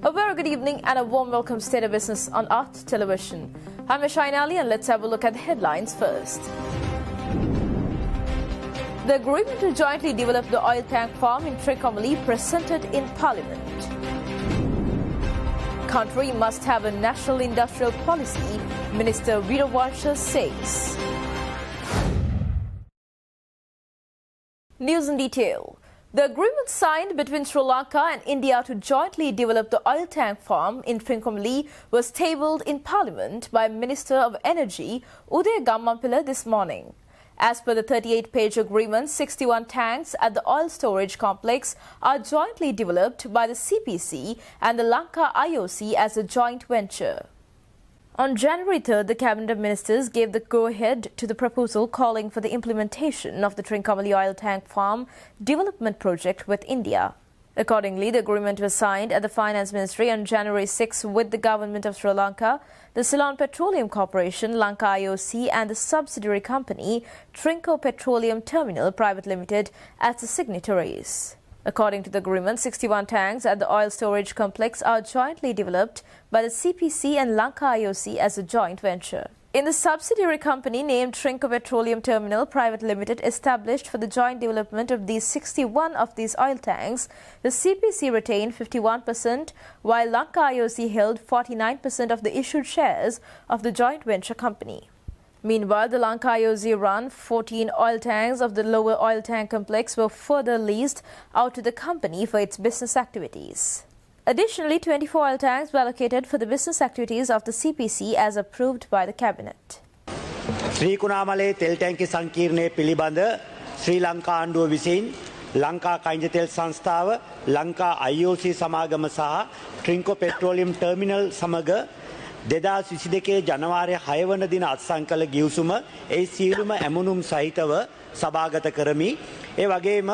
A very good evening and a warm welcome to State of Business on Art Television. I'm Ashain Ali and let's have a look at the headlines first. The agreement to jointly develop the oil tank farm in Trincomalee presented in Parliament. Country must have a national industrial policy, Minister Veeravansha says. News in detail. The agreement signed between Sri Lanka and India to jointly develop the oil tank farm in Trincomalee was tabled in Parliament by Minister of Energy Uday Gammampila this morning. As per the 38-page agreement, 61 tanks at the oil storage complex are jointly developed by the CPC and the Lanka IOC as a joint venture. On January 3rd, the Cabinet of Ministers gave the go-ahead to the proposal calling for the implementation of the Trincomalee oil tank farm development project with India. Accordingly, the agreement was signed at the Finance Ministry on January 6 with the Government of Sri Lanka, the Ceylon Petroleum Corporation, Lanka IOC and the subsidiary company Trinco Petroleum Terminal Private Limited as the signatories. According to the agreement, 61 tanks at the oil storage complex are jointly developed by the CPC and Lanka IOC as a joint venture. In the subsidiary company named Trinco Petroleum Terminal Private Limited established for the joint development of these 61 of these oil tanks, the CPC retained 51% while Lanka IOC held 49% of the issued shares of the joint venture company. Meanwhile, the Lanka IOC-run 14 oil tanks of the lower oil tank complex were further leased out to the company for its business activities. Additionally, 24 oil tanks were allocated for the business activities of the CPC as approved by the Cabinet. ශ්‍රීකුණාමලේ තෙල් ටැංකි සංකීර්ණය පිළිබඳ ශ්‍රී ලංකා ආණ්ඩුව විසින් ලංකා කයින්ජ තෙල් සංස්ථාව Lanka IOC සමාගම සහ Trinco petroleum terminal සමග 2022 ජනවාරි 6 වන දින අත්සන් කළ ගිවිසුම ඒ සියලුම ඇමුණුම් සහිතව සභාගත කරමි. ඒ වගේම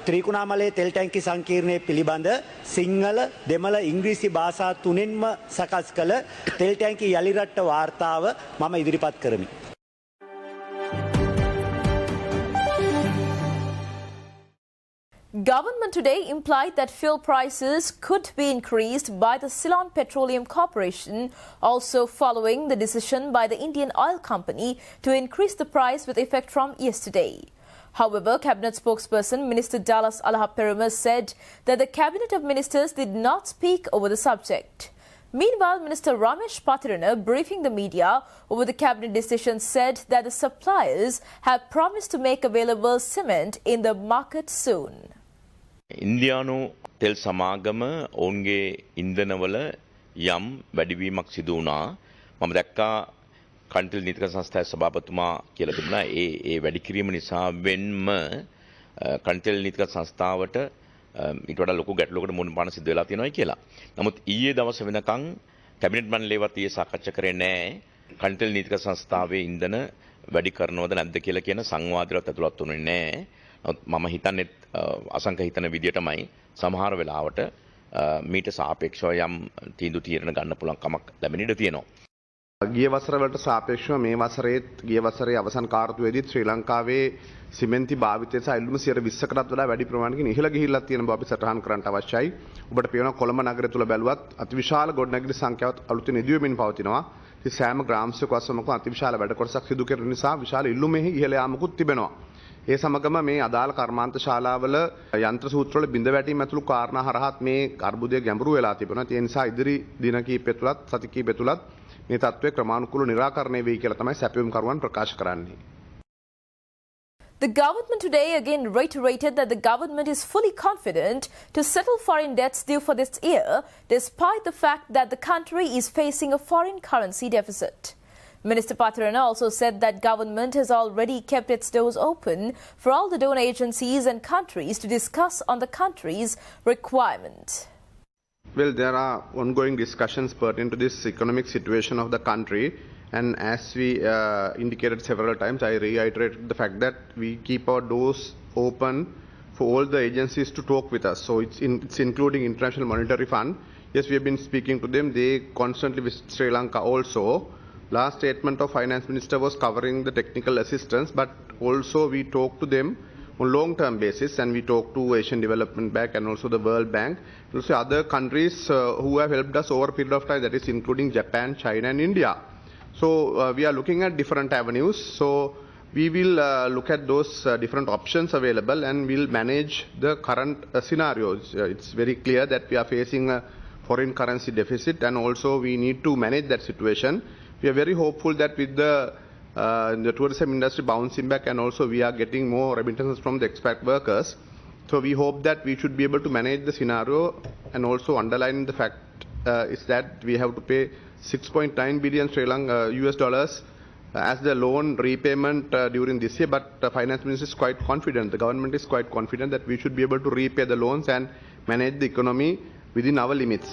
ත්‍රිකුණාමලේ තෙල් ටැංකි සංකීර්ණය පිළිබඳ සිංහල දෙමළ ඉංග්‍රීසි භාෂා තුනෙන්ම සකස් කළ තෙල් ටැංකි යලිරට්ට වාර්තාව මම ඉදිරිපත් කරමි. Government today implied that fuel prices could be increased by the Ceylon Petroleum Corporation, also following the decision by the Indian oil company to increase the price with effect from yesterday. However, Cabinet spokesperson Minister Dallas Alahaperuma said that the Cabinet of Ministers did not speak over the subject. Meanwhile, Minister Ramesh Patirana, briefing the media over the Cabinet decision, said that the suppliers have promised to make available cement in the market soon. ඉන්දියානු තෙල් සමාගම ඔවුන්ගේ ඉන්ධනවල යම් වැඩිවීමක් සිදු වුණා. මම දැක්කා කන්ටෙල් නීතික සංස්ථාවේ සභාපතිතුමා කියලා තිබුණා ඒ වැඩි කිරීම නිසා වෙන්ම කන්ටෙල් නීතික සංස්ථාවට ඊට වඩා ලොකු ගැටලුවකට මුහුණ පාන සිද්ධ වෙලා තියෙනවා කියලා. නමුත් ඊයේ දවස වෙනකන් කැබිනට් මණ්ඩලයේවත් ඊයේ සාකච්ඡා කරේ නැහැ කන්ටෙල් නීතික සංස්ථාවේ ඉන්ධන වැඩි කරනවද නැද්ද කියලා කියන සංවාදයට ඇතුළත් වුණේ නැහැ. මම හිතන්නේ අසංක හිතන විදියටමයි සමහර වෙලාවට මීට සාපේක්ෂව යම් තීන්දුව తీරන ගන්න පුළුවන් කමක් ලැබෙන ඉඩ තියෙනවා. ගිය වසර වලට සාපේක්ෂව මේ වසරේත් ගිය වසරේ අවසන් කාර්තුවේදී ශ්‍රී ලංකාවේ සිමෙන්ති භාවිතය සහ ඉල්ලුම 20%කටත් වඩා වැඩි ප්‍රමාණයකින් ඉහළ ගිහිල්ලා තියෙන බව අපි සටහන් කරන්නට අවශ්‍යයි. ඔබට පේනවා කොළඹ නගරය තුල බැලුවත් අතිවිශාල ගොඩනැගිලි සංඛ්‍යාවක් අලුතින් ඉදිවෙමින් පවතිනවා. ඉතින් සෑම ග්‍රාමස්යක වශයෙන්ම අතිවිශාල වැඩ කොටසක් සිදු කරන නිසා විශාල ඉල්ලුමෙහි ඉහළ යාමකුත් තිබෙනවා. ඒ සමගම මේ අදාළ කර්මාන්ත ශාලාවල යන්ත්‍ර සූත්‍රවල බිඳ වැටීම් ඇතුළු කාරණා හරහාත් මේ අර්බුදය ගැඹුරු වෙලා තිබෙනවා. ඒ නිසා ඉදිරි දින කිහිපය තුලත් සති කිහිපය තුලත් මේ තත්ත්වය ක්‍රමානුකූලව නිරාකරණය වෙයි කියලා තමයි සැපයුම්කරුවන් ප්‍රකාශ කරන්නේ. The government today again reiterated that the government is fully confident to settle foreign debts due for this year, despite the fact that the country is facing a foreign currency deficit. Minister Patirana also said that government has already kept its doors open for all the donor agencies and countries to discuss on the country's requirements. Well, there are ongoing discussions pertaining to this economic situation of the country, and as we indicated several times, I reiterated the fact that we keep our doors open for all the agencies to talk with us. So it's including International Monetary Fund. Yes, we have been speaking to them. They constantly visit Sri Lanka also. Last statement of Finance Minister was covering the technical assistance, but also we talked to them on long-term basis, and we talk to Asian Development Bank and also the World Bank, also other countries who have helped us over a period of time, that is including Japan, China and India. So we are looking at different avenues. So we will look at those different options available and we'll manage the current scenarios. It's very clear that we are facing a foreign currency deficit and also we need to manage that situation. We are very hopeful that with the tourism industry bouncing back and also we are getting more remittances from the expat workers. So we hope that we should be able to manage the scenario, and also underlining the fact is that we have to pay 6.9 billion US dollars as the loan repayment during this year, but the finance minister is quite confident, the government is quite confident that we should be able to repay the loans and manage the economy within our limits.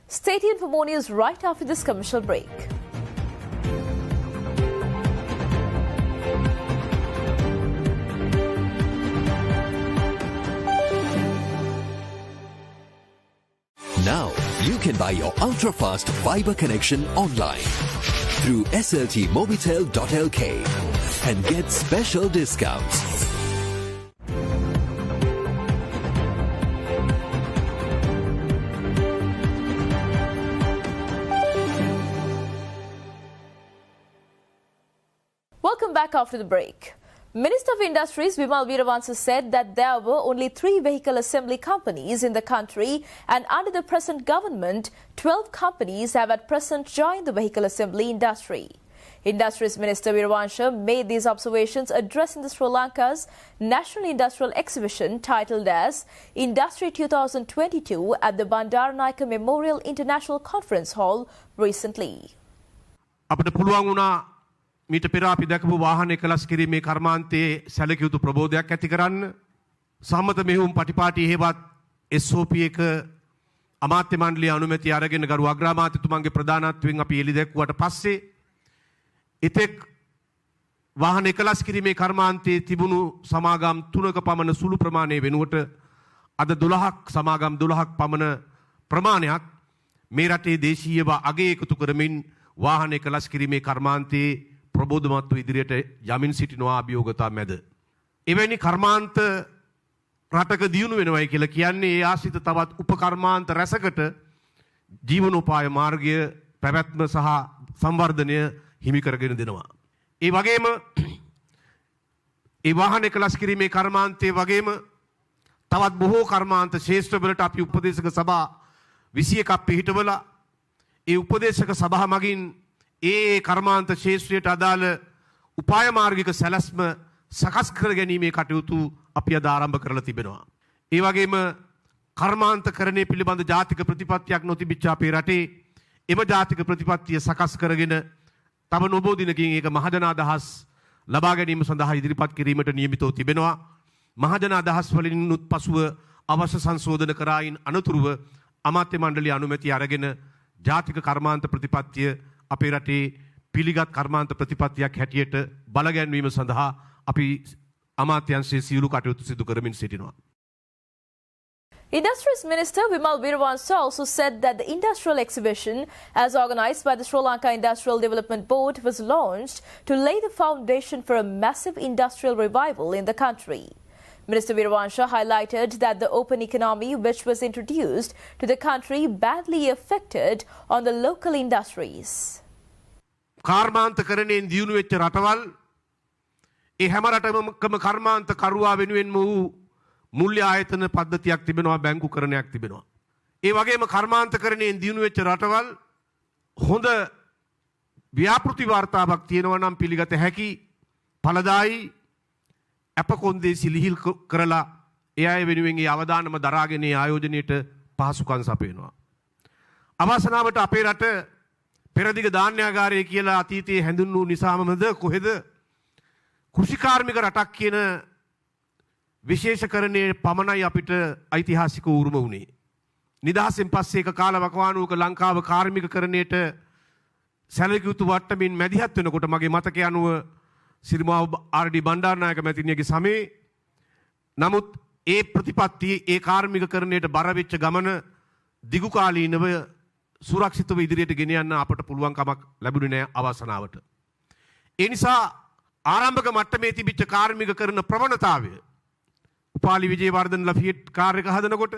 Stay tuned for more news right after this commercial break. Now you can buy your ultra-fast fiber connection online through sltmobitel.lk and get special discounts. Welcome back after the break. Minister of Industries Vimal Weerawansa said that there were only 3 vehicle assembly companies in the country, and under the present government, 12 companies have at present joined the vehicle assembly industry. Industries Minister Weerawansa made these observations addressing the Sri Lanka's National Industrial Exhibition titled as Industry 2022 at the Bandaranaike Memorial International Conference Hall recently. මීට පෙර අපි දැකපු වාහන එකලස් කිරීමේ කර්මාන්තයේ සැලකිය යුතු ප්‍රබෝධයක් ඇති කරන්න සම්මත මෙහෙයුම් පටිපාටි හේවත් SOP එක අමාත්‍ය මණ්ඩලයේ අනුමැතිය අරගෙන ගරු අග්‍රාමාත්‍යතුමන්ගේ ප්‍රධානත්වයෙන් අපි එළි දැක්වුවට පස්සේ ඉතෙක් වාහන එකලස් කිරීමේ කර්මාන්තයේ තිබුණු සමාගම් 3ක පමණ සුළු ප්‍රමාණය වෙනුවට අද 12ක් සමාගම් 12ක් පමණ ප්‍රමාණයක් මේ රටේ දේශීයව අගය එකතු කරමින් වාහන එකලස් කිරීමේ කර්මාන්තයේ ප්‍රබෝධමත්ව ඉදිරියට යමින් සිටිනවා අභියෝගතා මැද. එවැනි කර්මාන්ත රටක දියුණු වෙනවයි කියලා කියන්නේ ඒ ආශ්‍රිත තවත් උපකර්මාන්ත රැසකට ජීවනෝපාය මාර්ගය පැවැත්ම සහ සංවර්ධනය හිමි කරගෙන දෙනවා. ඒ වගේම ඒ වාහන එකලස් කිරීමේ කර්මාන්තයේ වගේම තවත් බොහෝ කර්මාන්ත ශේෂ්ත්‍රවලට අපි උපදේශක සභා 21ක් පිහිටවලා ඒ උපදේශක සභා මගින් ඒ කර්මාන්ත ශේෂ්ත්‍රයට අදාළ උපාය මාර්ගික සැලැස්ම සකස් කර ගැනීමේ කටයුතු අපි අද ආරම්භ කරලා තිබෙනවා. ඒ වගේම කර්මාන්තකරණය පිළිබඳ ජාතික ප්‍රතිපත්තියක් නොතිබිච්ච අපේ රටේ එම ජාතික ප්‍රතිපත්තිය සකස් කරගෙන තව නොබෝ දිනකින් ඒක මහජන අදහස් ලබා ගැනීම සඳහා ඉදිරිපත් කිරීමට නියමිතව තිබෙනවා. මහජන අදහස් වලින් පසුව අවශ්‍ය සංශෝධන කරායින් අනතුරුව අමාත්‍ය මණ්ඩලය අනුමැතිය අරගෙන ජාතික කර්මාන්ත ප්‍රතිපත්තිය අපේ රටේ පිළිගත් කර්මාන්ත ප්‍රතිපත්තියක් හැටියට බලගැන්වීම සඳහා අපි අමාත්‍යංශයේ සියලු කටයුතු සිදු කරමින් සිටිනවා. Industries Minister Vimal Weerawansa also said that the industrial exhibition, as organised by the Sri Lanka Industrial Development Board, was launched to lay the foundation for a massive industrial revival in the country. Minister Weerawansa highlighted that the open economy, which was introduced to the country, badly affected on the local industries. කර්මාන්තකරණයෙන් දියුණු වෙච්ච රටවල් ඒ හැම රටකම කර්මාන්ත කරුවා වෙනුවෙන්ම වූ මුල්‍ය ආයතන පද්ධතියක් තිබෙනවා, බැංකුකරණයක් තිබෙනවා. ඒ වගේම කර්මාන්තකරණයෙන් දියුණු වෙච්ච රටවල් හොඳ ව්‍යාපෘති වාර්තාවක් තියෙනවා නම් පිළිගත හැකි ඵලදායි අපකොන්දේසි ලිහිල් කරලා ඒ අය වෙනුවෙන් ඒ අවදානම දරාගෙන ඒ ආයෝජනයේට පහසුකම් සපයනවා. අවසනාවට අපේ රට පෙරදිග ධාන්‍යාගාරය කියලා අතීතයේ හැඳුන්වූ නිසාමද කොහෙද කෘෂිකාර්මික රටක් කියන විශේෂකරණයේ පමණයි අපිට ඓතිහාසික උරුම වුණේ. නිදහසෙන් පස්සේ එක කාලවකවානුවක ලංකාව කාර්මිකකරණයට සැලකිය යුතු වට්ටමින් මැදිහත් වෙනකොට මගේ මතකය අනුව සිරිමාව ආර්.ඩී. බණ්ඩාරනායක මැතිණියගේ සමයේ නමුත් ඒ ප්‍රතිපත්ති ඒ කාර්මිකකරණයට බර වෙච්ච ගමන දිගු කාලීනව සුරක්ෂිතව ඉදිරියට ගෙන යන්න අපට පුළුවන් කමක් ලැබුණේ නැහැ අවසනාවට. ඒ නිසා ආරම්භක මට්ටමේ තිබිච්ච කාර්මික කරන ප්‍රවණතාවය උපාලි විජේවර්ධනලා ෆියට් කාර් එක හදනකොට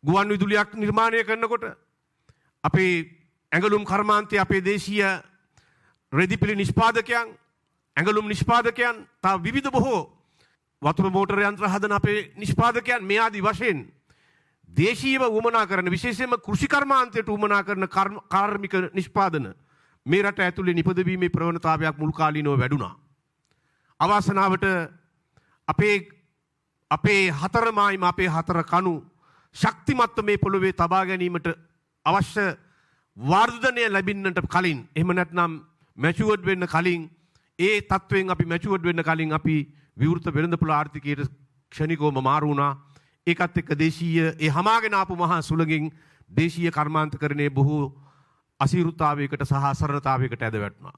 ගුවන් විදුලියක් නිර්මාණය කරනකොට අපේ ඇඟලුම් කර්මාන්තයේ අපේ දේශීය රෙදිපිලි නිෂ්පාදකයන් ඇඟලුම් නිෂ්පාදකයන් තව විවිධ බොහෝ වතුර මෝටර යන්ත්‍ර හදන අපේ නිෂ්පාදකයන් මේ ආදී වශයෙන් දේශීයව උවමනා කරන විශේෂයෙන්ම කෘෂි කර්මාන්තයට උවමනා කරන කාර්මික නිෂ්පාදන මේ රට ඇතුලේ නිපදවීමේ ප්‍රවණතාවයක් මුල් කාලීනව වැඩුණා. අවාසනාවට අපේ හතර මායිම අපේ හතර කණු ශක්තිමත්ව මේ පොළොවේ තබා ගැනීමට අවශ්‍ය වර්ධනය ලැබෙන්නට කලින් එහෙම නැත්නම් මැචුවර්ඩ් වෙන්න කලින් ඒ තත්වයෙන් අපි මැචුවර්ඩ් වෙන්න කලින් අපි විවෘත වෙළඳපොළ ආර්ථිකයට ක්ෂණිකවම මාරු වුණා. ඒකත් එක්ක දේශීය ඒ හමාගෙන ආපු මහා සුළඟින් දේශීය කර්මාන්තකරණයේ බොහෝ අසීරුතාවයකට සහ අසරණතාවයකට ඇද වැටුණා.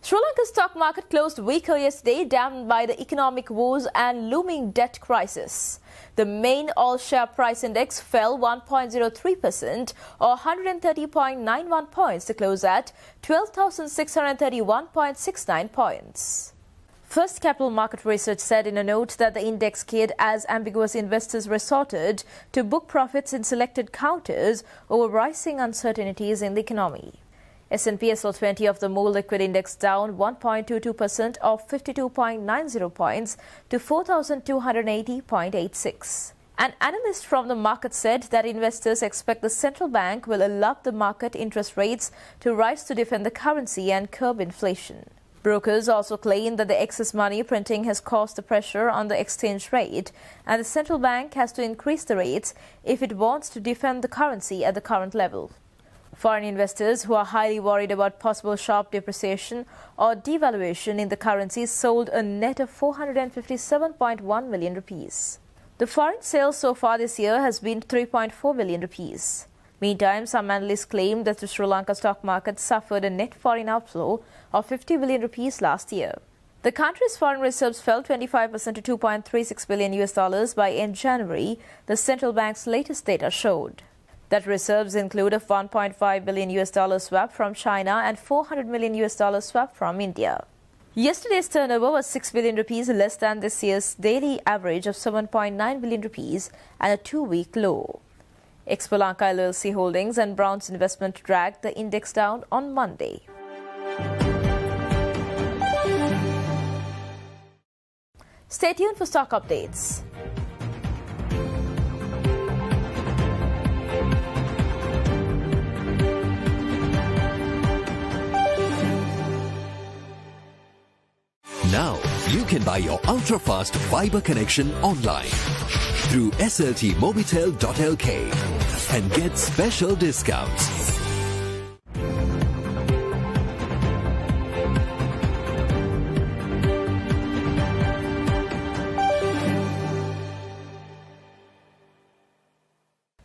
Sri Lanka's stock market closed weaker yesterday, dampened by the economic woes and looming debt crisis. The main all-share price index fell 1.03% or 130.91 points to close at 12,631.69 points. First Capital Market Research said in a note that the index cleared as ambiguous investors resorted to book profits in selected counters over rising uncertainties in the economy. S&P SL20 of the more liquid index down 1.22% or 52.90 points to 4,280.86. An analyst from the market said that investors expect the central bank will allow the market interest rates to rise to defend the currency and curb inflation. Brokers also claim that the excess money printing has caused the pressure on the exchange rate and the central bank has to increase the rates if it wants to defend the currency at the current level. Foreign investors who are highly worried about possible sharp depreciation or devaluation in the currency sold a net of 457.1 million rupees. The foreign sales so far this year has been 3.4 million rupees. Meantime, some analysts claim that the Sri Lanka stock market suffered a net foreign outflow of 50 billion rupees last year. The country's foreign reserves fell 25% to 2.36 billion US dollars by end January, the central bank's latest data showed. That reserves include a 1.5 billion US dollar swap from China and 400 million US dollar swap from India. Yesterday's turnover was 6 billion rupees less than this year's daily average of 7.9 billion rupees and a 2-week low. Expo Lanka LLC Holdings and Brown's Investment dragged the index down on Monday. Stay tuned for stock updates. Now you can buy your ultra-fast fiber connection online through sltmobitel.lk and get special discounts.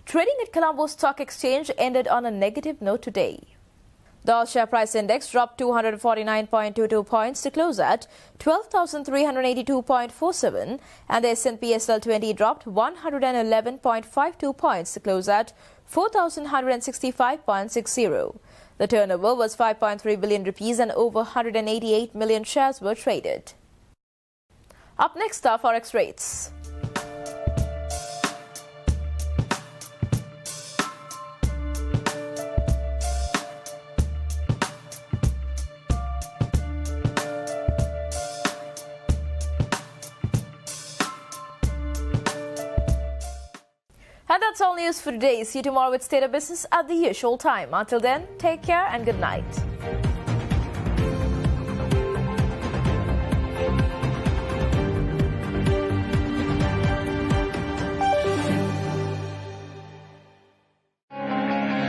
Trading at Colombo Stock Exchange ended on a negative note today. The all-share price index dropped 249.22 points to close at 12,382.47 and the S&P SL20 dropped 111.52 points to close at 4,165.60. The turnover was 5.3 billion rupees and over 188 million shares were traded. Up next are Forex rates. And that's all news for today. See you tomorrow with State of Business at the usual time. Until then, take care and good night.